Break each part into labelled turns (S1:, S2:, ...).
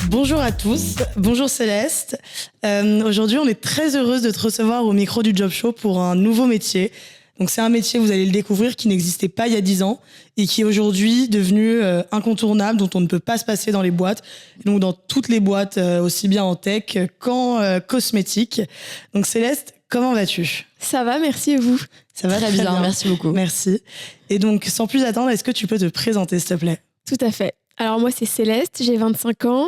S1: Bonjour à tous, bonjour Céleste. Aujourd'hui, on est très heureuse de te recevoir au micro du Job Show pour un nouveau métier. Donc c'est un métier, vous allez le découvrir, qui n'existait pas il y a 10 ans et qui est aujourd'hui devenu incontournable, dont on ne peut pas se passer dans les boîtes. Donc dans toutes les boîtes, aussi bien en tech qu'en cosmétique. Donc Céleste, comment vas-tu ?
S2: Ça va, merci et vous ?
S1: Ça va
S3: très bien, merci beaucoup.
S1: Merci. Et donc sans plus attendre, est-ce que tu peux te présenter s'il te plaît ?
S2: Tout à fait. Alors moi c'est Céleste, j'ai 25 ans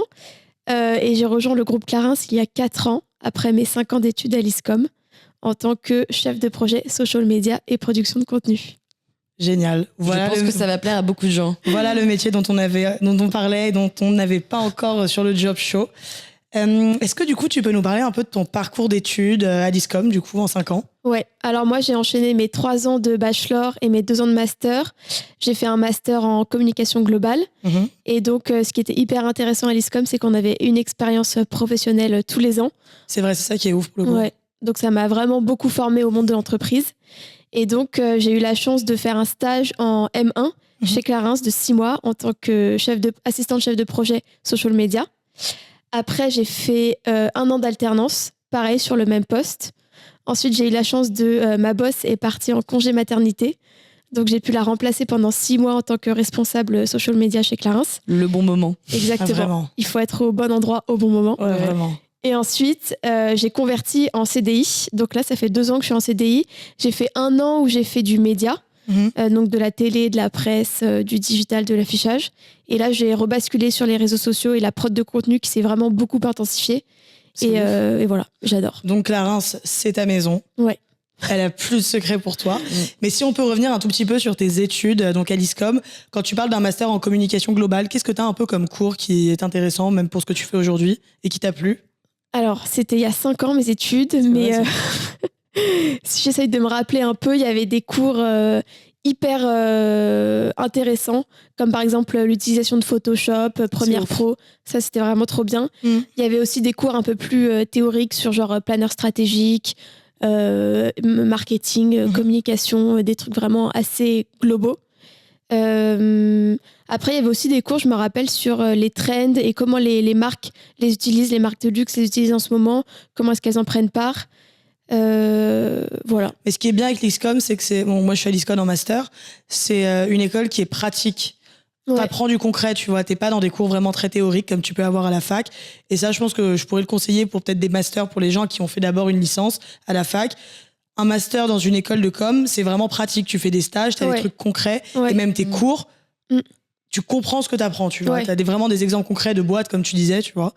S2: et j'ai rejoint le groupe Clarins il y a 4 ans, après mes 5 ans d'études à l'ISCOM, en tant que chef de projet social media et production de contenu.
S1: Génial.
S3: Voilà, je pense que ça va plaire à beaucoup de gens.
S1: Voilà le métier dont on parlait et dont on n'avait pas encore sur le Job Show. Est-ce que du coup tu peux nous parler un peu de ton parcours d'études à l'ISCOM du coup en 5 ans ?
S2: Ouais, alors moi j'ai enchaîné mes 3 ans de bachelor et mes 2 ans de master. J'ai fait un master en communication globale. Et donc ce qui était hyper intéressant à l'ISCOM, c'est qu'on avait une expérience professionnelle tous les ans.
S1: C'est vrai, c'est ça qui est ouf pour le coup.
S2: Ouais, donc ça m'a vraiment beaucoup formée au monde de l'entreprise. Et donc j'ai eu la chance de faire un stage en M1 chez Clarins de 6 mois en tant que assistante chef de projet social media. Après, j'ai fait 1 an d'alternance, pareil, sur le même poste. Ensuite, j'ai eu la chance ma boss est partie en congé maternité. Donc, j'ai pu la remplacer pendant 6 mois en tant que responsable social media chez Clarins.
S3: Le bon moment.
S2: Exactement. Il faut être au bon endroit au bon moment.
S1: Ouais, vraiment.
S2: Et ensuite, j'ai converti en CDI. Donc là, ça fait 2 ans que je suis en CDI. J'ai fait 1 an où j'ai fait du média. Donc de la télé, de la presse, du digital, de l'affichage. Et là, j'ai rebasculé sur les réseaux sociaux et la prod de contenu qui s'est vraiment beaucoup intensifiée. Et voilà, j'adore.
S1: Donc Clarins, c'est ta maison.
S2: Ouais.
S1: Elle a plus de secrets pour toi. Mais si on peut revenir un tout petit peu sur tes études, donc à l'ISCOM, quand tu parles d'un master en communication globale, qu'est-ce que tu as un peu comme cours qui est intéressant, même pour ce que tu fais aujourd'hui, et qui t'a plu ?
S2: Alors, c'était il y a 5 ans mes études, mais si j'essaye de me rappeler un peu, il y avait des cours hyper intéressants, comme par exemple l'utilisation de Photoshop, Premiere Pro. Ça, c'était vraiment trop bien. Il y avait aussi des cours un peu plus théoriques sur genre planeur stratégique, marketing, communication, des trucs vraiment assez globaux. Après, il y avait aussi des cours, je me rappelle, sur les trends et comment les marques les utilisent, les marques de luxe les utilisent en ce moment, comment est-ce qu'elles en prennent part. Voilà.
S1: Mais ce qui est bien avec l'ISCOM, c'est que moi je suis à l'ISCOM en master, c'est une école qui est pratique. T'apprends du concret, tu vois, t'es pas dans des cours vraiment très théoriques comme tu peux avoir à la fac. Et ça, je pense que je pourrais le conseiller pour peut-être des masters pour les gens qui ont fait d'abord une licence à la fac. Un master dans une école de com, c'est vraiment pratique. Tu fais des stages, t'as des trucs concrets et même tes cours. Tu comprends ce que t'apprends, tu vois. T'as vraiment des exemples concrets de boîtes, comme tu disais, tu vois.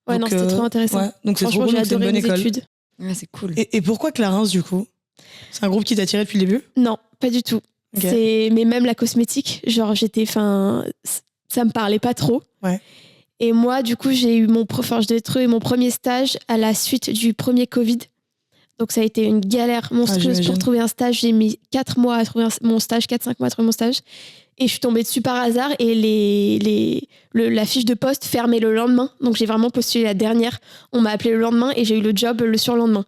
S2: Ouais, donc, non, c'était trop intéressant.
S1: Ouais, donc c'est trop cool, c'est une bonne école.
S2: Études.
S3: Ouais, c'est cool.
S1: Et pourquoi Clarins, du coup ? C'est un groupe qui t'a attiré depuis le début ?
S2: Non, pas du tout. Okay. Mais même la cosmétique, genre ça me parlait pas trop.
S1: Ouais.
S2: Et moi, du coup, je devais trouver mon premier stage à la suite du premier Covid. Donc ça a été une galère monstrueuse pour trouver un stage. J'ai mis 4 mois à trouver mon stage, 4-5 mois à trouver mon stage. Et je suis tombée dessus par hasard et la fiche de poste fermait le lendemain. Donc j'ai vraiment postulé la dernière. On m'a appelé le lendemain et j'ai eu le job le surlendemain.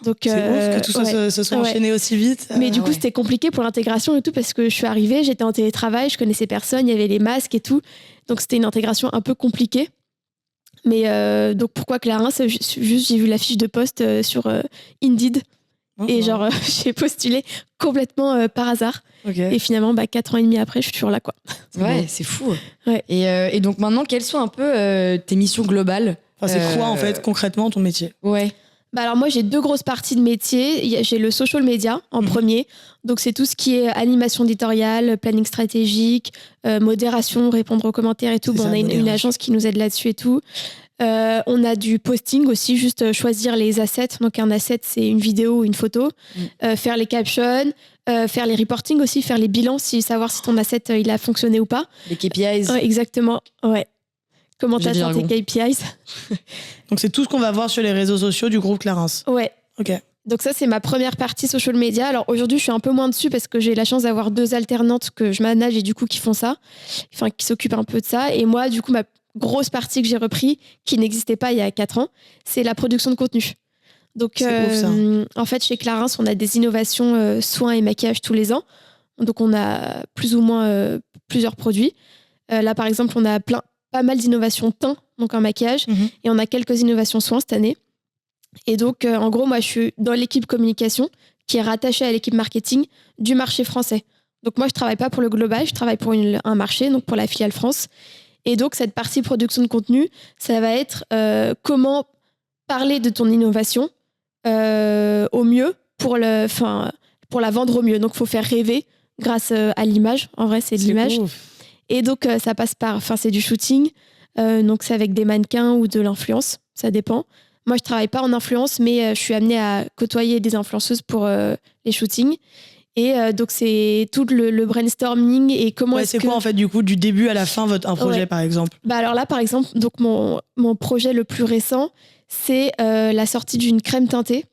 S2: Donc,
S1: c'est ouf que tout ça se soit enchaîné aussi vite.
S2: Mais du coup, c'était compliqué pour l'intégration et tout parce que je suis arrivée, j'étais en télétravail, je connaissais personne, il y avait les masques et tout. Donc c'était une intégration un peu compliquée. Mais donc pourquoi Clarins ? Juste j'ai vu la fiche de poste sur Indeed. Et genre j'ai postulé complètement par hasard. Et finalement 4 ans et demi après je suis toujours là quoi.
S3: Ouais, c'est fou. Ouais. Et donc maintenant quelles sont un peu tes missions globales ?
S1: C'est quoi en fait concrètement ton métier ?
S3: Ouais.
S2: Alors moi j'ai 2 grosses parties de métier. J'ai le social media en premier. Donc c'est tout ce qui est animation éditoriale, planning stratégique, modération, répondre aux commentaires et tout. On a une agence qui nous aide là-dessus et tout. On a du posting aussi, juste choisir les assets. Donc un asset c'est une vidéo ou une photo. Faire les captions, faire les reporting aussi, faire les bilans, savoir si ton asset il a fonctionné ou pas.
S3: Les KPIs.
S2: Exactement, ouais. Comment t'atteins tes KPIs.
S1: Donc c'est tout ce qu'on va voir sur les réseaux sociaux du groupe Clarins.
S2: Ouais.
S1: Ok.
S2: Donc ça, c'est ma première partie social media. Alors aujourd'hui, je suis un peu moins dessus parce que j'ai la chance d'avoir 2 alternantes que je manage et du coup qui font ça, enfin qui s'occupent un peu de ça. Et moi, du coup, ma grosse partie que j'ai repris, qui n'existait pas il y a 4 ans, c'est la production de contenu. Donc,
S1: C'est ouf, ça.
S2: en fait, chez Clarins, on a des innovations soins et maquillage tous les ans. Donc, on a plus ou moins plusieurs produits. Là, par exemple, on a pas mal d'innovations teint, donc en maquillage, et on a quelques innovations soins cette année. Et donc, en gros, moi, je suis dans l'équipe communication qui est rattachée à l'équipe marketing du marché français. Donc, moi, je travaille pas pour le global, je travaille pour un marché, donc pour la filiale France. Et donc, cette partie production de contenu, ça va être comment parler de ton innovation au mieux pour la vendre au mieux. Donc, il faut faire rêver grâce à l'image. En vrai, c'est de l'image.
S1: Ouf.
S2: Et donc, ça passe c'est du shooting. Donc, c'est avec des mannequins ou de l'influence. Ça dépend. Moi, je travaille pas en influence, mais je suis amenée à côtoyer des influenceuses pour les shootings. Et donc, c'est tout le brainstorming et comment
S1: c'est quoi, en fait, du coup, du début à la fin, un projet, par exemple?
S2: Alors là, par exemple, donc mon projet le plus récent, c'est la sortie d'une crème teintée.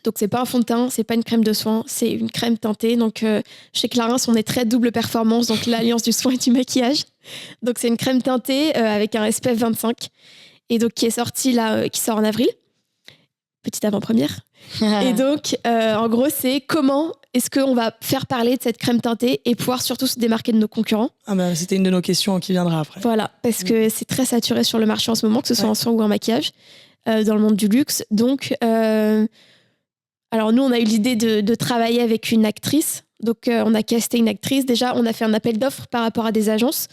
S2: Donc, c'est pas un fond de teint, c'est pas une crème de soin, c'est une crème teintée. Donc, chez Clarins, on est très double performance, donc l'alliance du soin et du maquillage. Donc, c'est une crème teintée avec un SPF 25 et donc qui est sortie là, qui sort en avril. Petite avant-première. Et donc, en gros, c'est comment est-ce qu'on va faire parler de cette crème teintée et pouvoir surtout se démarquer de nos concurrents.
S1: C'était une de nos questions qui viendra après.
S2: Voilà, parce que c'est très saturé sur le marché en ce moment, que ce soit en soin ou en maquillage, dans le monde du luxe. Donc, alors nous, on a eu l'idée de travailler avec une actrice. Donc, on a casté une actrice. Déjà, on a fait un appel d'offres par rapport à des agences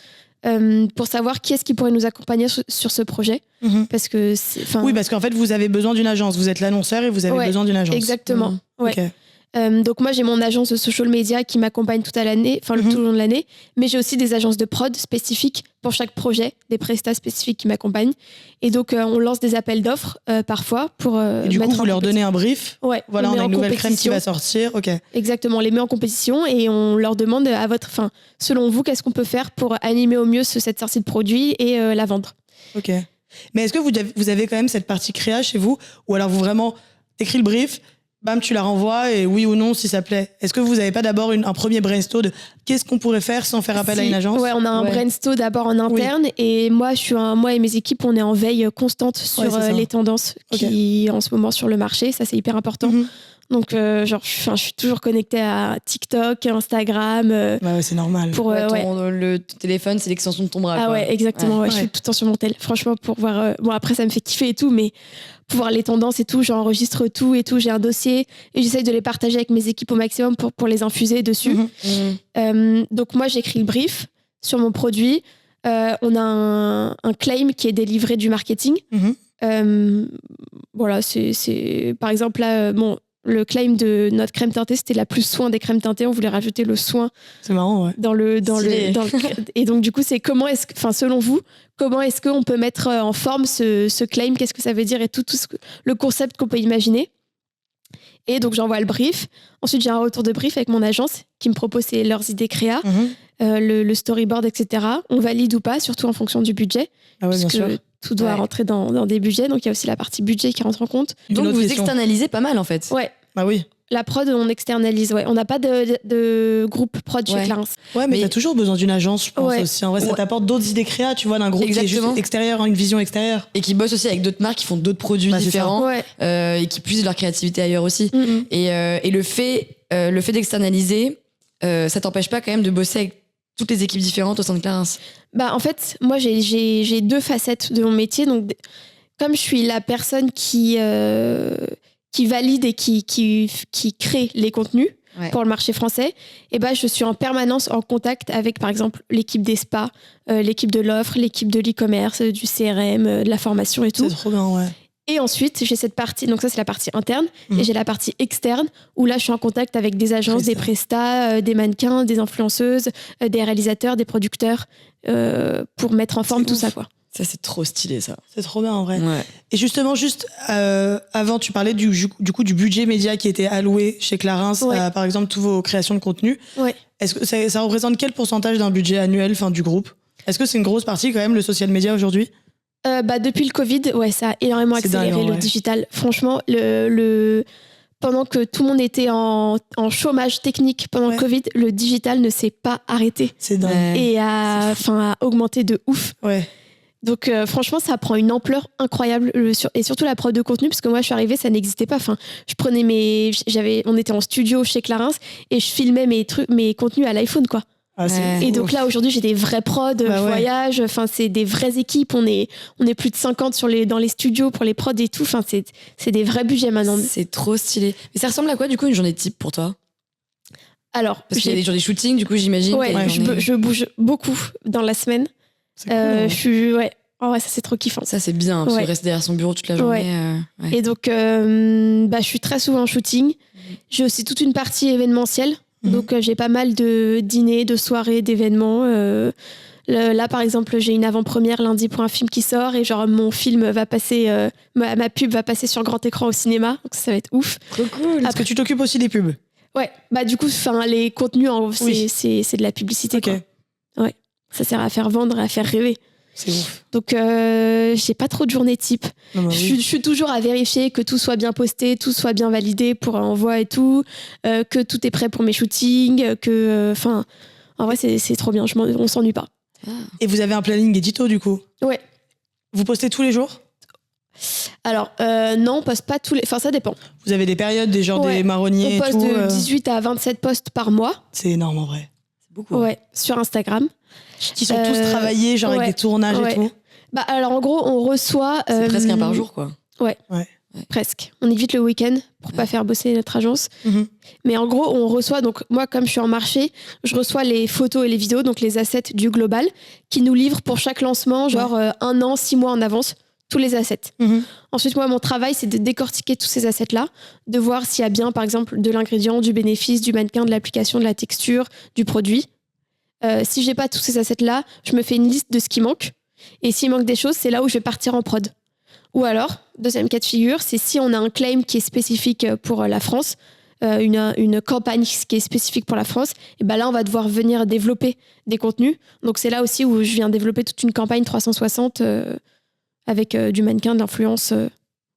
S2: pour savoir qui est-ce qui pourrait nous accompagner sur ce projet. Parce que
S1: oui, parce qu'en fait, vous avez besoin d'une agence. Vous êtes l'annonceur et vous avez besoin d'une agence.
S2: Exactement. Ouais.
S1: Okay.
S2: Donc moi, j'ai mon agence de social media qui m'accompagne tout au long de l'année, mais j'ai aussi des agences de prod spécifiques pour chaque projet, des prestats spécifiques qui m'accompagnent. Et donc, on lance des appels d'offres parfois pour
S1: et du coup, vous leur donnez un brief.
S2: Ouais.
S1: Voilà, on a une nouvelle crème qui va sortir. Ok.
S2: Exactement, on les met en compétition et on leur demande selon vous, qu'est-ce qu'on peut faire pour animer au mieux cette sortie de produit et la vendre.
S1: Ok. Mais est-ce que vous avez quand même cette partie créa chez vous, ou alors vous vraiment t'écris le brief, bam, tu la renvoies et oui ou non si ça plaît. Est-ce que vous n'avez pas d'abord un premier brainstorm de qu'est-ce qu'on pourrait faire sans faire appel à une agence?
S2: Ouais, on a un brainstorm d'abord en interne et moi et mes équipes, on est en veille constante sur les tendances qui en ce moment sur le marché. Ça, c'est hyper important. Donc, je suis toujours connectée à TikTok, Instagram.
S1: Ouais, c'est normal.
S3: Le téléphone, c'est l'extension de ton bras.
S2: Ah
S3: quoi.
S2: ouais, exactement. Je suis tout le temps sur mon tel. Franchement, pour voir. Bon, après, ça me fait kiffer et tout, mais pour voir les tendances et tout, j'enregistre tout et tout. J'ai un dossier et j'essaye de les partager avec mes équipes au maximum pour les infuser dessus. Donc, moi, j'écris le brief sur mon produit. On a un claim qui est délivré du marketing. Voilà, c'est par exemple là, le claim de notre crème teintée, c'était la plus soin des crèmes teintées. On voulait rajouter le soin.
S1: C'est marrant, ouais.
S2: Et donc, du coup, c'est selon vous, comment est-ce qu'on peut mettre en forme ce claim? Qu'est-ce que ça veut dire? Et tout le concept qu'on peut imaginer. Et donc, j'envoie le brief. Ensuite, j'ai un retour de brief avec mon agence qui me propose leurs idées créa, le storyboard, etc. On valide ou pas, surtout en fonction du budget.
S1: Ah ouais, bien sûr.
S2: Tout doit rentrer dans des budgets. Donc, il y a aussi la partie budget qui rentre en compte.
S3: Donc, vous externalisez pas mal, en fait.
S2: Ouais.
S1: Bah oui.
S2: La prod, on externalise, ouais. On n'a pas de groupe prod chez Clarins.
S1: Ouais, mais t'as toujours besoin d'une agence, je pense aussi. En vrai, ça t'apporte d'autres idées créa, tu vois, d'un groupe qui est juste extérieur, une vision extérieure.
S3: Et qui bosse aussi avec d'autres marques qui font d'autres produits différents et qui puisent leur créativité ailleurs aussi. Et le fait d'externaliser, ça t'empêche pas quand même de bosser avec toutes les équipes différentes au sein de Clarins?
S2: Bah, en fait, moi, j'ai deux facettes de mon métier. Donc, comme je suis la personne qui valide et qui crée les contenus pour le marché français, et ben, je suis en permanence en contact avec, par exemple, l'équipe des spas, l'équipe de l'offre, l'équipe de l'e-commerce, du CRM, de la formation et tout.
S1: C'est trop bien, ouais.
S2: Et ensuite, j'ai cette partie, donc ça c'est la partie interne, et j'ai la partie externe, où là je suis en contact avec des agences, des prestats, des mannequins, des influenceuses, des réalisateurs, des producteurs, pour mettre en forme tout ça, quoi.
S3: Ça, c'est trop stylé, ça.
S1: C'est trop bien, en vrai. Ouais. Et justement, avant, tu parlais du budget média qui était alloué chez Clarins, par exemple, toutes vos créations de contenu.
S2: Ouais.
S1: Est-ce que ça représente quel pourcentage d'un budget annuel du groupe? Est-ce que c'est une grosse partie, quand même, le social media aujourd'hui?
S2: Depuis le Covid, ça a énormément accéléré le digital. Franchement, pendant que tout le monde était en chômage technique pendant le Covid, le digital ne s'est pas arrêté.
S1: C'est dingue.
S2: Et a augmenté de ouf.
S1: Ouais.
S2: Donc franchement, ça prend une ampleur incroyable et surtout la prod de contenu, parce que moi je suis arrivée, ça n'existait pas. Enfin, je prenais on était en studio chez Clarins et je filmais mes contenus à l'iPhone, quoi. Et donc là aujourd'hui j'ai des vrais prods, voyages, enfin c'est des vraies équipes, on est plus de 50 dans les studios pour les prods et tout, enfin c'est des vrais budgets maintenant.
S3: C'est trop stylé. Mais ça ressemble à quoi du coup une journée type pour toi?
S2: Alors
S3: parce qu'il y a des journées shooting, du coup j'imagine.
S2: Je bouge beaucoup dans la semaine.
S1: C'est cool,
S2: je suis ça c'est trop kiffant.
S3: Ça c'est bien parce que rester derrière son bureau toute la journée.
S2: Et donc je suis très souvent en shooting. J'ai aussi toute une partie événementielle. Donc j'ai pas mal de dîners, de soirées, d'événements. Là par exemple j'ai une avant-première lundi pour un film qui sort et genre mon film va passer, ma pub va passer sur grand écran au cinéma, donc ça va être ouf.
S1: Trop cool. Est-ce que tu t'occupes aussi des pubs?
S2: Ouais, bah du coup les contenus c'est de la publicité.
S1: Okay.
S2: Quoi. Ouais, ça sert à faire vendre, à faire rêver.
S1: C'est ouf.
S2: Donc j'ai pas trop de journée type. Je suis toujours à vérifier que tout soit bien posté, tout soit bien validé pour envoi et tout, que tout est prêt pour mes shootings, en vrai c'est trop bien, on s'ennuie pas.
S1: Et vous avez un planning édito du coup?
S2: Ouais.
S1: Vous postez tous les jours?
S2: Alors non, on poste pas tous les... Enfin ça dépend.
S1: Vous avez des périodes, des marronniers?
S2: On poste de 18 à 27 posts par mois.
S1: C'est énorme en vrai.
S3: C'est beaucoup.
S2: Ouais, sur Instagram.
S1: Qui sont tous travaillés, genre avec des tournages et tout?
S2: Bah alors en gros on reçoit...
S3: C'est presque un par jour quoi.
S2: Ouais. Presque. On évite le week-end pour pas faire bosser notre agence. Mais en gros, on reçoit, donc moi, comme je suis en marché, je reçois les photos et les vidéos, donc les assets du global, qui nous livrent pour chaque lancement, genre 1 an, 6 mois en avance, tous les assets. Ensuite, moi, mon travail, c'est de décortiquer tous ces assets-là, de voir s'il y a bien, par exemple, de l'ingrédient, du bénéfice, du mannequin, de l'application, de la texture, du produit. Si j'ai pas tous ces assets-là, je me fais une liste de ce qui manque. Et s'il manque des choses, c'est là où je vais partir en prod. Ou alors, deuxième cas de figure, c'est si on a un claim qui est spécifique pour la France, une campagne qui est spécifique pour la France, et ben là, on va devoir venir développer des contenus. Donc, c'est là aussi où je viens développer toute une campagne 360 avec du mannequin, de l'influence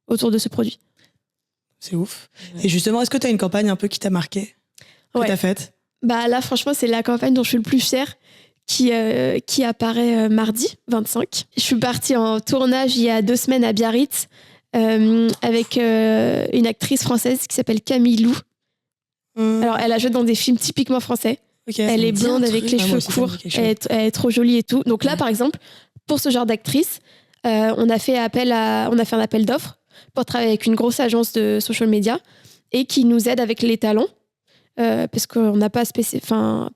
S2: autour de ce produit.
S1: C'est ouf. Et justement, est-ce que tu as une campagne un peu qui t'a marqué, que tu as faite? Bah
S2: là, franchement, c'est la campagne dont je suis le plus fière. Qui apparaît mardi 25. Je suis partie en tournage il y a 2 semaines à Biarritz avec une actrice française qui s'appelle Camille Lou. Alors, elle a joué dans des films typiquement français. Elle est blonde avec les cheveux courts. Elle est trop jolie et tout. Donc là, par exemple, pour ce genre d'actrice, on a fait un appel d'offres pour travailler avec une grosse agence de social media et qui nous aide avec les talents. Parce qu'on n'a pas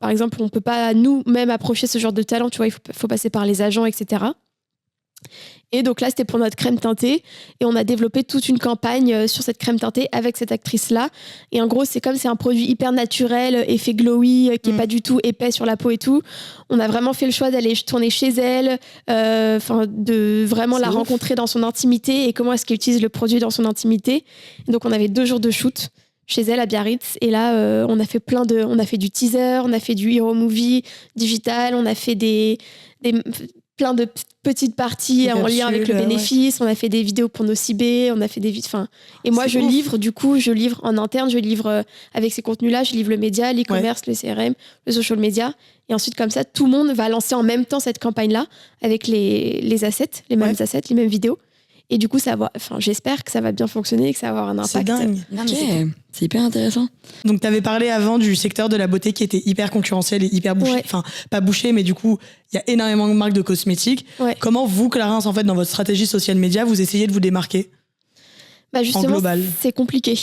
S2: par exemple, on peut pas nous-mêmes approcher ce genre de talent, tu vois, il faut passer par les agents, etc. Et donc là, c'était pour notre crème teintée et on a développé toute une campagne sur cette crème teintée avec cette actrice-là. Et en gros, c'est un produit hyper naturel, effet glowy, qui est pas du tout épais sur la peau et tout. On a vraiment fait le choix d'aller tourner chez elle, de vraiment la rencontrer dans son intimité et comment est-ce qu'elle utilise le produit dans son intimité. Et donc, on avait 2 jours de shoot chez elle à Biarritz et là on a fait on a fait du teaser, on a fait du hero movie digital, on a fait plein de petites parties en lien avec le bénéfice, on a fait des vidéos pour nos CB, on a fait des et moi je livre en interne, je livre avec ces contenus là, je livre le média, l'e-commerce, le CRM, le social media et ensuite comme ça tout le monde va lancer en même temps cette campagne là avec les assets, les mêmes assets, les mêmes vidéos. Et du coup, j'espère que ça va bien fonctionner et que ça va avoir un impact.
S1: C'est dingue.
S3: C'est hyper intéressant.
S1: Donc, tu avais parlé avant du secteur de la beauté qui était hyper concurrentiel et hyper bouché. Enfin, pas bouché, mais du coup, il y a énormément de marques de cosmétiques. Comment vous, Clarins, en fait, dans votre stratégie social media, vous essayez de vous démarquer?
S2: Justement,
S1: en global.
S2: C'est compliqué.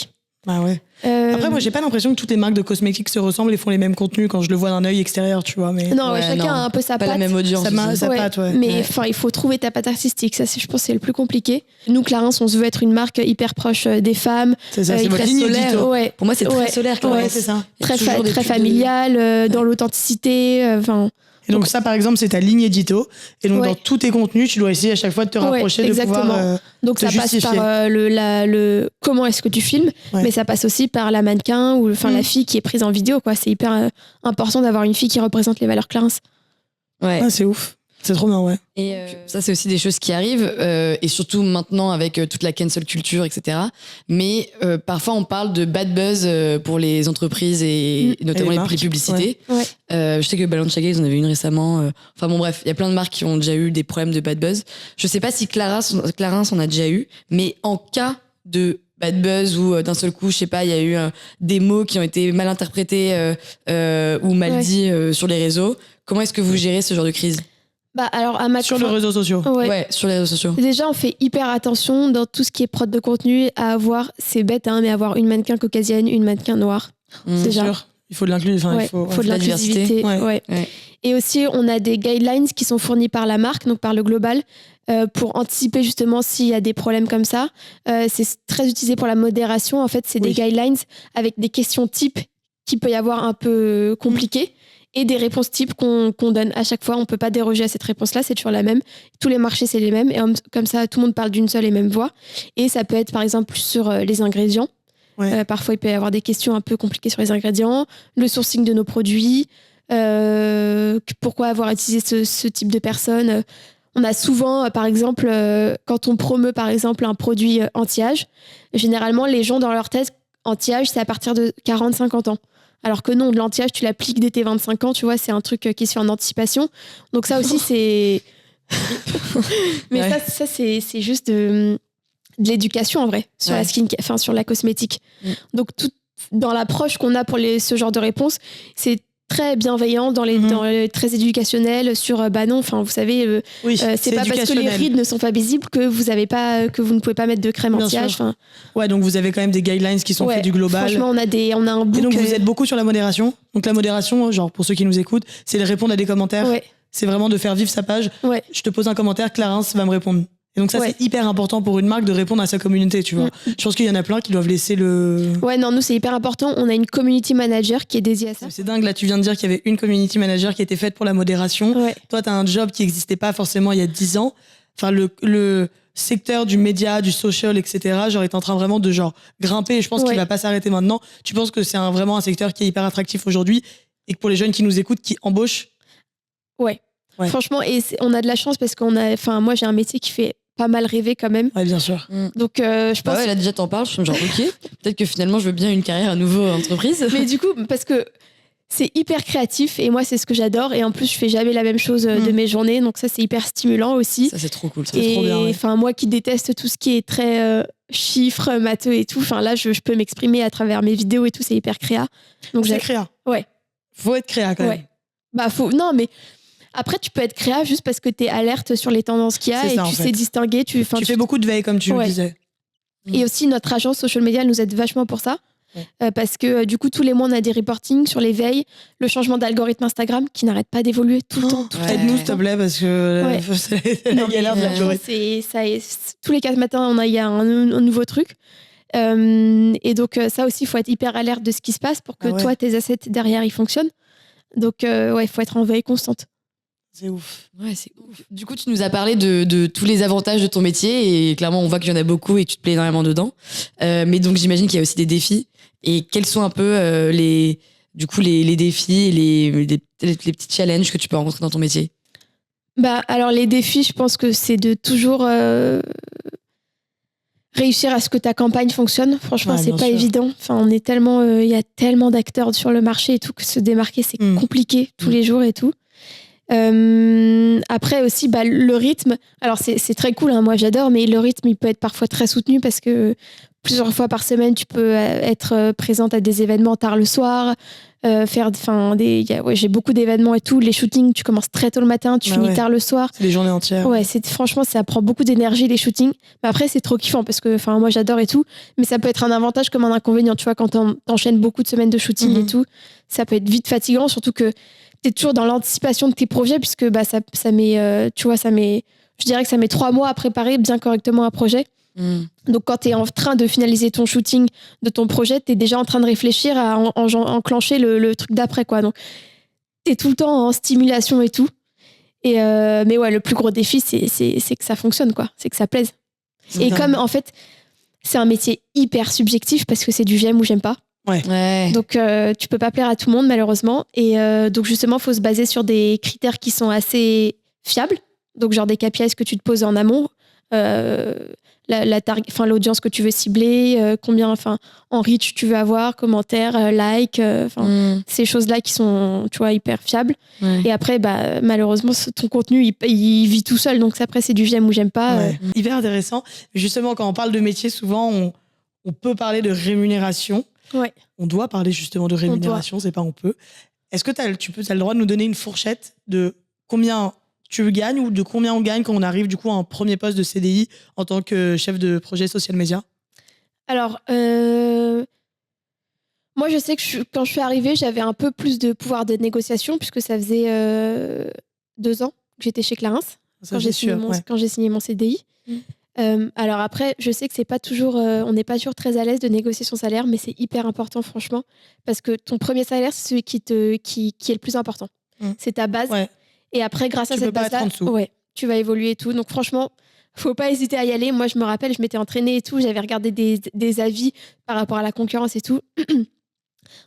S1: Ah ouais. Après, moi, j'ai pas l'impression que toutes les marques de cosmétiques se ressemblent et font les mêmes contenus quand je le vois d'un œil extérieur, tu vois. Mais...
S2: Non, chacun a un peu sa patte.
S3: Pas la même audience.
S1: Sa patte,
S2: Mais il faut trouver ta patte artistique. Ça, je pense, c'est le plus compliqué. Nous, Clarins, on se veut être une marque hyper proche des femmes.
S1: C'est ça, c'est
S2: très
S1: solaire.
S3: Pour moi, c'est très solaire.
S1: C'est ça.
S2: Très familial, dans l'authenticité.
S1: Et donc ça, par exemple, c'est ta ligne édito. Et donc dans tous tes contenus, tu dois essayer à chaque fois de te rapprocher, de pouvoir
S2: donc
S1: te
S2: ça
S1: justifier.
S2: passe par comment est-ce que tu filmes, mais ça passe aussi par la mannequin ou la fille qui est prise en vidéo, quoi. C'est hyper important d'avoir une fille qui représente les valeurs Clarins.
S1: Ouais. C'est ouf. C'est trop bien,
S3: Et ça, c'est aussi des choses qui arrivent, et surtout maintenant avec toute la cancel culture, etc. Mais parfois, on parle de bad buzz pour les entreprises et notamment les publicités. Je sais que Balenciaga, ils en avaient une récemment. Enfin bon, bref, il y a plein de marques qui ont déjà eu des problèmes de bad buzz. Je sais pas si Clarins en a déjà eu, mais en cas de bad buzz ou d'un seul coup, je sais pas, il y a eu des mots qui ont été mal interprétés ou mal dits sur les réseaux. Comment est-ce que vous gérez ce genre de crise ?
S2: Alors,
S1: sur les réseaux sociaux.
S3: Ouais, sur les réseaux sociaux.
S2: Déjà, on fait hyper attention dans tout ce qui est prod de contenu à avoir, c'est bête, mais avoir une mannequin caucasienne, une mannequin noire.
S1: C'est sûr. Il faut de l'inclusivité.
S2: Il faut de l'inclusivité. Ouais. Et aussi, on a des guidelines qui sont fournis par la marque, donc par le global, pour anticiper justement s'il y a des problèmes comme ça. C'est très utilisé pour la modération. En fait, c'est des guidelines avec des questions types qui peut y avoir un peu compliquées. Et des réponses types qu'on donne à chaque fois. On ne peut pas déroger à cette réponse-là, c'est toujours la même. Tous les marchés, c'est les mêmes. Et comme ça, tout le monde parle d'une seule et même voix. Et ça peut être, par exemple, sur les ingrédients. Parfois, il peut y avoir des questions un peu compliquées sur les ingrédients, le sourcing de nos produits, pourquoi avoir utilisé ce type de personnes. On a souvent, par exemple, quand on promeut, par exemple, un produit anti-âge, généralement, les gens, dans leur test, anti-âge, c'est à partir de 40-50 ans. Alors que non, de l'anti-âge, tu l'appliques dès tes 25 ans, tu vois, c'est un truc qui se fait en anticipation. Donc ça aussi, c'est... Mais ça c'est juste de l'éducation, en vrai, sur la skincare, sur la cosmétique. Donc, dans l'approche qu'on a pour ce genre de réponse, c'est très bienveillant, très éducationnel sur non, vous savez, c'est pas parce que les rides ne sont pas visibles que vous ne pouvez pas mettre de crème anti-âge.
S1: Ouais, donc vous avez quand même des guidelines qui sont faits du global.
S2: Franchement, on a un book.
S1: Et donc vous êtes beaucoup sur la modération. Donc la modération, genre pour ceux qui nous écoutent, c'est de répondre à des commentaires. C'est vraiment de faire vivre sa page. Je te pose un commentaire, Clarins va me répondre. Et donc ça, c'est hyper important pour une marque de répondre à sa communauté, tu vois. Je pense qu'il y en a plein qui doivent laisser le...
S2: Ouais, non, nous, c'est hyper important. On a une community manager qui est dédiée à ça.
S1: C'est dingue, là, tu viens de dire qu'il y avait une community manager qui était faite pour la modération. Toi, t'as un job qui n'existait pas forcément il y a 10 ans. Enfin, le secteur du média, du social, etc., genre, est en train vraiment de grimper. Et je pense qu'il va pas s'arrêter maintenant. Tu penses que c'est vraiment un secteur qui est hyper attractif aujourd'hui et que pour les jeunes qui nous écoutent, qui embauchent?
S2: Ouais. Franchement, et on a de la chance parce moi, j'ai un métier qui fait pas mal rêver quand même.
S1: Ouais, bien sûr.
S2: Donc, je pense...
S3: là, déjà, t'en parles, je suis genre, ok, peut-être que finalement, je veux bien une carrière à nouveau en entreprise.
S2: Mais du coup, parce que c'est hyper créatif et moi, c'est ce que j'adore. Et en plus, je fais jamais la même chose de mes journées. Donc ça, c'est hyper stimulant aussi.
S3: Ça, c'est trop cool.
S1: C'est trop bien.
S2: Moi qui déteste tout ce qui est très chiffres, matheux et tout, là, je peux m'exprimer à travers mes vidéos et tout. C'est hyper créa. Donc,
S1: c'est créa.
S2: Ouais.
S1: Faut être créa quand même.
S2: Non, mais... Après, tu peux être créa juste parce que tu es alerte sur les tendances qu'il y a et tu sais distinguer. Tu
S1: fais beaucoup de veille, comme tu le disais.
S2: Et aussi, notre agence social media nous aide vachement pour ça. Parce que du coup, tous les mois, on a des reportings sur les veilles, le changement d'algorithme Instagram qui n'arrête pas d'évoluer tout le temps.
S1: Aide-nous, s'il te plaît, parce que c'est la galère de l'algorithme.
S2: Tous les 4 matins, il y a un nouveau truc. Et donc, ça aussi, il faut être hyper alerte de ce qui se passe pour que toi, tes assets derrière, ils fonctionnent. Donc, il faut être en veille constante.
S1: C'est ouf.
S3: Ouais, c'est ouf. Du coup, tu nous as parlé de tous les avantages de ton métier et clairement, on voit qu'il y en a beaucoup et que tu te plais énormément dedans. Mais donc, j'imagine qu'il y a aussi des défis. Et quels sont un peu les défis et les petits challenges que tu peux rencontrer dans ton métier?
S2: Alors, les défis, je pense que c'est de toujours réussir à ce que ta campagne fonctionne. Franchement, c'est pas évident. On est tellement, il y a tellement d'acteurs sur le marché et tout que se démarquer, c'est compliqué tous les jours et tout. Après aussi le rythme, alors c'est très cool, moi j'adore, mais le rythme il peut être parfois très soutenu parce que plusieurs fois par semaine tu peux être présente à des événements tard le soir, j'ai beaucoup d'événements et tout, les shootings tu commences très tôt le matin, tu finis tard le soir,
S1: c'est des journées entières.
S2: Franchement ça prend beaucoup d'énergie les shootings, mais après c'est trop kiffant parce que moi j'adore et tout, mais ça peut être un avantage comme un inconvénient, tu vois, quand t'enchaînes beaucoup de semaines de shooting et tout, ça peut être vite fatigant, surtout que t'es toujours dans l'anticipation de tes projets puisque ça met, je dirais que ça met 3 mois à préparer bien correctement un projet. Donc quand t'es en train de finaliser ton shooting de ton projet, t'es déjà en train de réfléchir à enclencher le truc d'après, quoi. Donc t'es tout le temps en stimulation et tout. Et mais le plus gros défi c'est que ça fonctionne, quoi. C'est que ça plaise. Et comme en fait c'est un métier hyper subjectif parce que c'est du j'aime ou j'aime pas. Donc tu peux pas plaire à tout le monde malheureusement et donc justement faut se baser sur des critères qui sont assez fiables, donc genre des KPIs que tu te poses en amont, l'audience que tu veux cibler, combien en reach tu veux avoir, commentaires, likes, ces choses-là qui sont, tu vois, hyper fiables. Ouais. Et après, malheureusement, ton contenu, il vit tout seul. Donc après, c'est du j'aime ou j'aime pas.
S1: Ouais. Hyper intéressant. Justement, quand on parle de métier, souvent, on peut parler de rémunération.
S2: Ouais.
S1: On doit parler justement de rémunération, c'est pas on peut. Est-ce que t'as le droit de nous donner une fourchette de combien tu gagnes ou de combien on gagne quand on arrive du coup à un premier poste de CDI en tant que chef de projet social media?
S2: Alors, moi je sais que quand je suis arrivée, j'avais un peu plus de pouvoir de négociation puisque ça faisait 2 ans que j'étais chez Clarins quand j'ai signé mon CDI. Alors après, je sais que c'est pas toujours, on n'est pas toujours très à l'aise de négocier son salaire, mais c'est hyper important franchement parce que ton premier salaire, c'est celui qui est le plus important. C'est ta base. Ouais. Et après, grâce à cette base-là, tu vas évoluer et tout. Donc franchement, faut pas hésiter à y aller. Moi, je me rappelle, je m'étais entraînée et tout. J'avais regardé des avis par rapport à la concurrence et tout.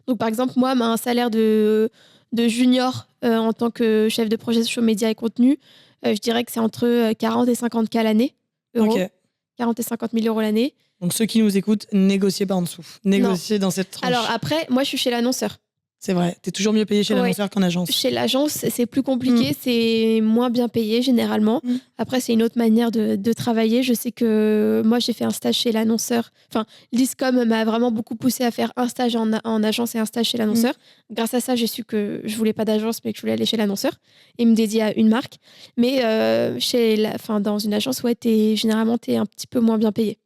S2: Donc par exemple, moi, un salaire de junior en tant que chef de projet social média et contenu, je dirais que c'est entre 40 et 50 K l'année. Okay. 40 et 50 000 euros l'année.
S1: Donc ceux qui nous écoutent, négociez pas en dessous. Négociez dans cette tranche.
S2: Alors après, moi, je suis chez l'annonceur.
S1: C'est vrai, t'es toujours mieux payé chez l'annonceur qu'en agence.
S2: Chez l'agence, c'est plus compliqué, c'est moins bien payé généralement. Après, c'est une autre manière de travailler. Je sais que moi, j'ai fait un stage chez l'annonceur. Enfin, l'ISCOM m'a vraiment beaucoup poussé à faire un stage en agence et un stage chez l'annonceur. Grâce à ça, j'ai su que je voulais pas d'agence, mais que je voulais aller chez l'annonceur et me dédier à une marque. Mais dans une agence, généralement, t'es un petit peu moins bien payé.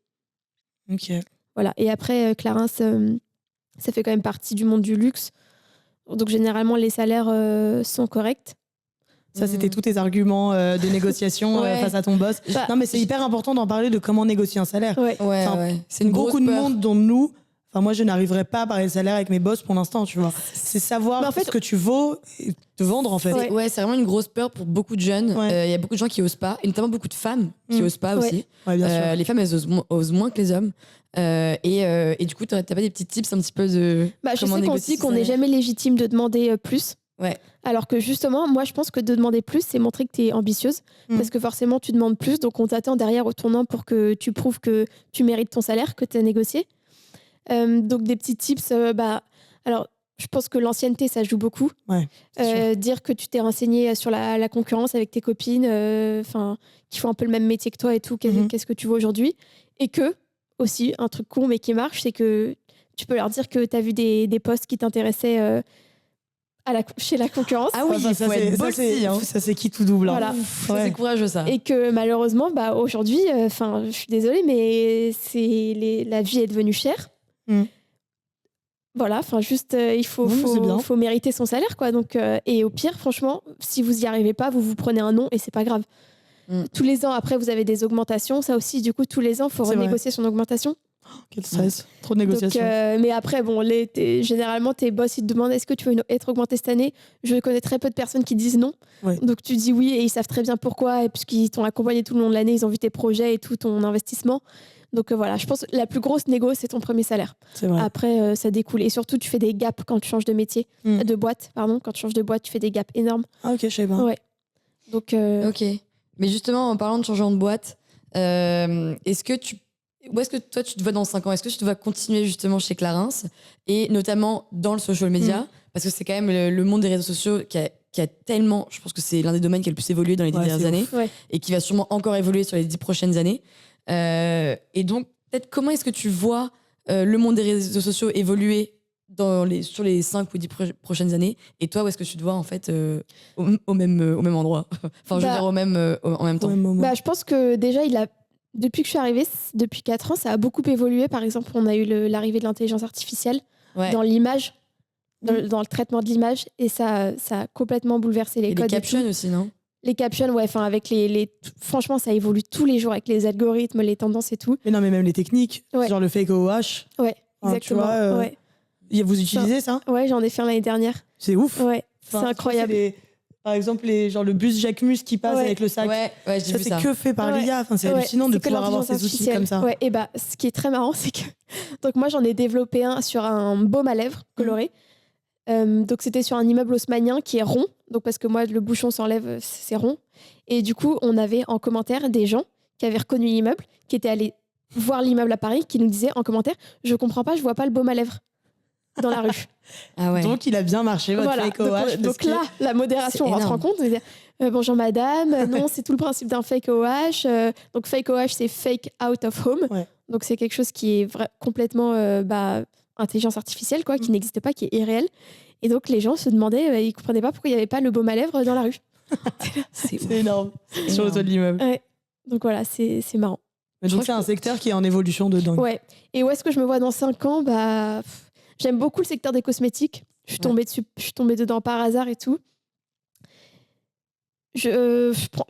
S1: Ok.
S2: Voilà. Et après, Clarins, ça fait quand même partie du monde du luxe. Donc, généralement, les salaires sont corrects.
S1: Ça, c'était tous tes arguments de négociation face à ton boss. Non, mais c'est hyper important d'en parler de comment négocier un salaire.
S3: C'est une
S1: beaucoup de
S3: peur.
S1: monde dont nous... Enfin, moi, je n'arriverai pas à parler de salaire avec mes boss pour l'instant, tu vois. C'est savoir ce que tu vaux et te vendre, en fait.
S3: C'est vraiment une grosse peur pour beaucoup de jeunes. Il y a beaucoup de gens qui osent pas, et notamment beaucoup de femmes qui osent pas aussi.
S1: Ouais, bien sûr.
S3: Les femmes, elles osent moins que les hommes. Et du coup, t'as pas des petits tips un petit peu de comment négocier?
S2: Je sais qu'on n'est jamais légitime de demander plus.
S3: Ouais.
S2: Alors que justement, moi, je pense que de demander plus, c'est montrer que tu es ambitieuse. Parce que forcément, tu demandes plus. Donc, on t'attend derrière au tournant pour que tu prouves que tu mérites ton salaire, que tu as négocié. Donc, des petits tips. Alors, je pense que l'ancienneté, ça joue beaucoup. Dire que tu t'es renseigné sur la concurrence avec tes copines, qui font un peu le même métier que toi et tout. Qu'est-ce que tu vois aujourd'hui? Et que, aussi, un truc con, mais qui marche, c'est que tu peux leur dire que tu as vu des posts qui t'intéressaient chez la concurrence.
S3: Ah oui,
S1: ça c'est qui tout double.
S2: Voilà.
S3: C'est courageux ça.
S2: Et que malheureusement, aujourd'hui, je suis désolée, mais la vie est devenue chère. Voilà, juste il faut mériter son salaire, quoi. Donc, et au pire, franchement, si vous y arrivez pas, vous prenez un non et c'est pas grave. Tous les ans, après, vous avez des augmentations. Ça aussi, du coup, tous les ans, il faut renégocier son augmentation.
S1: Quel stress, trop de négociations.
S2: Donc, mais après, généralement, tes boss, ils te demandent est-ce que tu veux être augmenté cette année? Je connais très peu de personnes qui disent non. Donc, tu dis oui et ils savent très bien pourquoi. Et puisqu'ils t'ont accompagné tout le long de l'année, ils ont vu tes projets et tout ton investissement. Donc voilà, je pense que la plus grosse négo, c'est ton premier salaire.
S1: C'est vrai.
S2: Après, ça découle. Et surtout, tu fais des gaps quand tu changes de métier, de boîte, pardon. Quand tu changes de boîte, tu fais des gaps énormes.
S1: Ah ok, je sais pas.
S2: Ouais. Donc,
S3: Ok. Mais justement, en parlant de changement de boîte, où est-ce que toi, tu te vois dans 5 ans? Est-ce que tu vas continuer justement chez Clarins et notamment dans le social media? Parce que c'est quand même le monde des réseaux sociaux qui a tellement... Je pense que c'est l'un des domaines qui a le plus évolué dans les 10 dernières années et qui va sûrement encore évoluer sur les 10 prochaines années. Et donc, peut-être comment est-ce que tu vois le monde des réseaux sociaux évoluer sur les 5 ou 10 prochaines années? Et toi, où est-ce que tu te vois en fait au même endroit? Enfin, je veux dire en même temps.
S2: Je pense que déjà, depuis que je suis arrivée, depuis 4 ans, ça a beaucoup évolué. Par exemple, on a eu l'arrivée de l'intelligence artificielle dans l'image, dans le traitement de l'image. Et ça a complètement bouleversé les codes.
S3: Les captions aussi, non?
S2: Les captions, avec franchement, ça évolue tous les jours avec les algorithmes, les tendances et tout.
S1: Mais non, mais même les techniques, genre le fake OH.
S2: Ouais, exactement.
S1: Tu vois, vous utilisez ça?
S2: Ouais, j'en ai fait un l'année dernière.
S1: C'est ouf.
S2: Ouais, c'est incroyable.
S1: Par exemple, le bus Jacquemus qui passe avec le sac.
S3: Ouais, j'ai vu ça.
S1: C'est que fait par l'IA. Enfin, c'est hallucinant de pouvoir avoir ces outils comme ça.
S2: Ouais, et ce qui est très marrant, c'est que donc moi, j'en ai développé un sur un baume à lèvres coloré. Donc c'était sur un immeuble haussmannien qui est rond, donc parce que moi le bouchon s'enlève, c'est rond, et du coup on avait en commentaire des gens qui avait reconnu l'immeuble, qui était allé voir l'immeuble à Paris, qui nous disait en commentaire « Je comprends pas, je vois pas le baume à lèvres dans la rue. »
S3: Ah ouais.
S1: Donc, il a bien marché, votre fake OH.
S2: Donc là, la modération, on se rend compte. On disait, bonjour madame, non, c'est tout le principe d'un fake OH. Donc fake OH, c'est fake out of home. Ouais. Donc c'est quelque chose qui est complètement intelligence artificielle, quoi, qui n'existe pas, qui est irréel. Et donc les gens se demandaient, ils comprenaient pas pourquoi il n'y avait pas le baume à lèvres dans la rue.
S1: C'est énorme. Sur le toit de l'immeuble.
S2: Ouais. Donc voilà, c'est marrant.
S1: Mais donc c'est un secteur qui est en évolution de dingue.
S2: Ouais. Et où est-ce que je me vois dans 5 ans ? J'aime beaucoup le secteur des cosmétiques. Je suis tombée dedans par hasard et tout.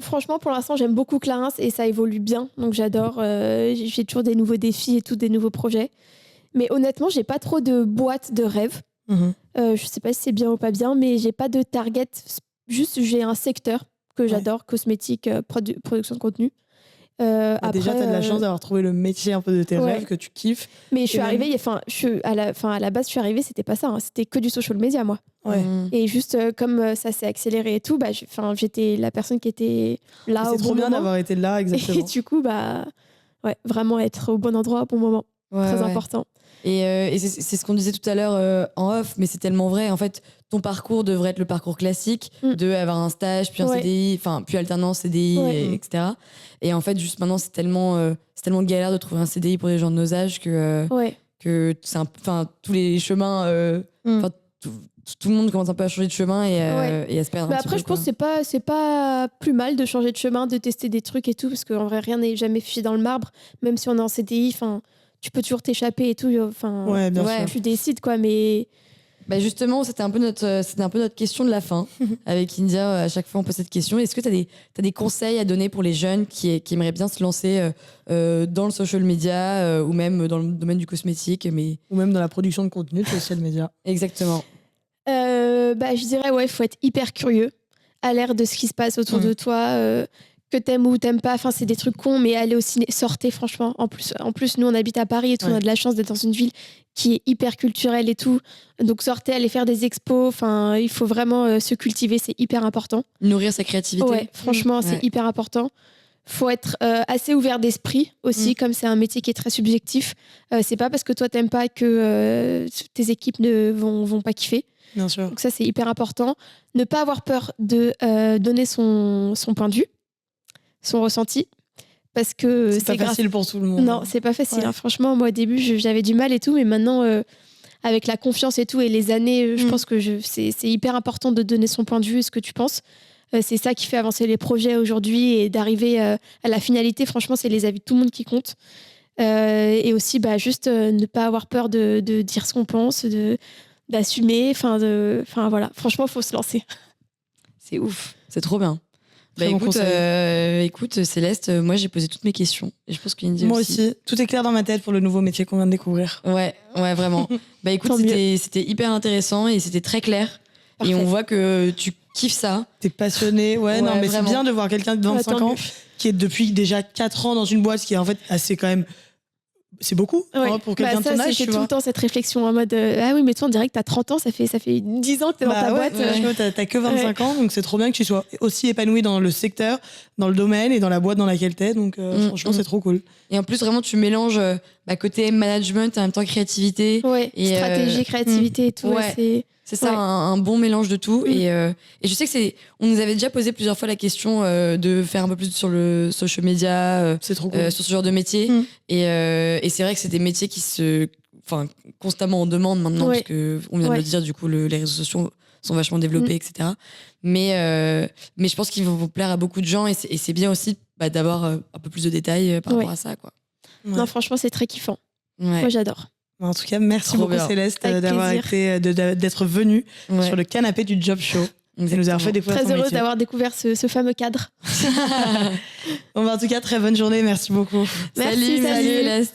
S2: Franchement, pour l'instant, j'aime beaucoup Clarins et ça évolue bien. Donc j'adore. J'ai toujours des nouveaux défis et tout, des nouveaux projets. Mais honnêtement, j'ai pas trop de boîte de rêve. Je sais pas si c'est bien ou pas bien, mais j'ai pas de target. Juste, j'ai un secteur que j'adore, cosmétique, production de contenu.
S1: Après, déjà, tu as de la chance d'avoir trouvé le métier un peu de tes rêves que tu kiffes.
S2: Mais je suis arrivée, à la base, je suis arrivée, c'était pas ça. Hein, c'était que du social media, moi.
S1: Ouais.
S2: Et juste comme ça s'est accéléré et tout, j'étais la personne qui était là au bon moment. C'est trop bien
S1: d'avoir été là, exactement.
S2: Et du coup, vraiment être au bon endroit au bon moment. Très important.
S3: Et c'est ce qu'on disait tout à l'heure en off, mais c'est tellement vrai. En fait, ton parcours devrait être le parcours classique de avoir un stage, puis un CDI, puis alternance, CDI, etc. Et en fait, juste maintenant, c'est tellement galère de trouver un CDI pour les gens de nos âges que c'est tous les chemins, tout le monde commence un peu à changer de chemin et à se perdre un petit peu.
S2: Après, je pense que c'est pas plus mal de changer de chemin, de tester des trucs et tout, parce qu'en vrai, rien n'est jamais figé dans le marbre, même si on est en CDI, tu peux toujours t'échapper et tout. Bien sûr. Tu décides, quoi, mais...
S3: justement, c'était un peu notre question de la fin. Avec India, à chaque fois, on pose cette question. Est-ce que tu as des conseils à donner pour les jeunes qui aimeraient bien se lancer dans le social media ou même dans le domaine du cosmétique
S1: ou même dans la production de contenu de social media?
S3: Exactement.
S2: Je dirais, il faut être hyper curieux, à l'air de ce qui se passe autour de toi, que t'aimes ou t'aimes pas. Enfin, c'est des trucs cons, mais allez au ciné, sortez, franchement. En plus, nous, on habite à Paris et tout, on a de la chance d'être dans une ville qui est hyper culturelle et tout. Donc, sortez, allez faire des expos. Enfin, il faut vraiment se cultiver, c'est hyper important.
S3: Nourrir sa créativité.
S2: Ouais, franchement, c'est hyper important. Faut être assez ouvert d'esprit aussi, comme c'est un métier qui est très subjectif. C'est pas parce que toi, t'aimes pas que tes équipes ne vont pas kiffer.
S1: Bien sûr.
S2: Donc ça, c'est hyper important. Ne pas avoir peur de donner son point de vue, son ressenti, parce que
S1: c'est pas facile pour tout le monde.
S2: Non, c'est pas facile. Hein. Franchement, moi au début, j'avais du mal et tout, mais maintenant, avec la confiance et tout et les années, je pense que c'est hyper important de donner son point de vue et ce que tu penses. C'est ça qui fait avancer les projets aujourd'hui et d'arriver à la finalité. Franchement, c'est les avis de tout le monde qui compte. Et aussi, juste ne pas avoir peur de dire ce qu'on pense, d'assumer. Voilà. Franchement, il faut se lancer.
S3: C'est ouf. C'est trop bien. Écoute, Céleste, moi j'ai posé toutes mes questions et je pense qu'India
S1: moi aussi. Tout est clair dans ma tête pour le nouveau métier qu'on vient de découvrir.
S3: Ouais, vraiment. Écoute, c'était hyper intéressant et c'était très clair. Parfait. Et on voit que tu kiffes ça.
S1: T'es passionné. Ouais, non, mais vraiment. C'est bien de voir quelqu'un de 25 ans qui est depuis déjà 4 ans dans une boîte qui est en fait assez quand même... C'est beaucoup pour quelqu'un de ton âge.
S2: J'ai tout le temps cette réflexion en mode ah oui, mais toi on dirait que t'as 30 ans, ça fait 10 ans que t'es dans ta boîte.
S1: T'as que 25 ans, donc c'est trop bien que tu sois aussi épanoui dans le secteur, dans le domaine et dans la boîte dans laquelle t'es. Donc franchement, c'est trop cool.
S3: Et en plus, vraiment, tu mélanges côté management et en même temps créativité.
S2: Et stratégie, créativité et tout.
S3: C'est ça, un bon mélange de tout. Et je sais que on nous avait déjà posé plusieurs fois la question de faire un peu plus sur le social media,
S1: c'est trop cool.
S3: sur ce genre de métier. Et c'est vrai que c'est des métiers qui constamment en demande maintenant, parce que on vient de le dire, du coup, les réseaux sociaux sont vachement développés, etc. Mais je pense qu'ils vont plaire à beaucoup de gens et c'est bien aussi d'avoir un peu plus de détails par rapport à ça, quoi.
S2: Non, franchement, c'est très kiffant. Moi, j'adore.
S1: En tout cas, merci beaucoup Céleste d'être venue sur le canapé du Job Show. Ça nous a fait découvrir
S2: très heureuse d'avoir découvert ce fameux cadre.
S1: En tout cas, très bonne journée, merci beaucoup.
S2: Salut Céleste.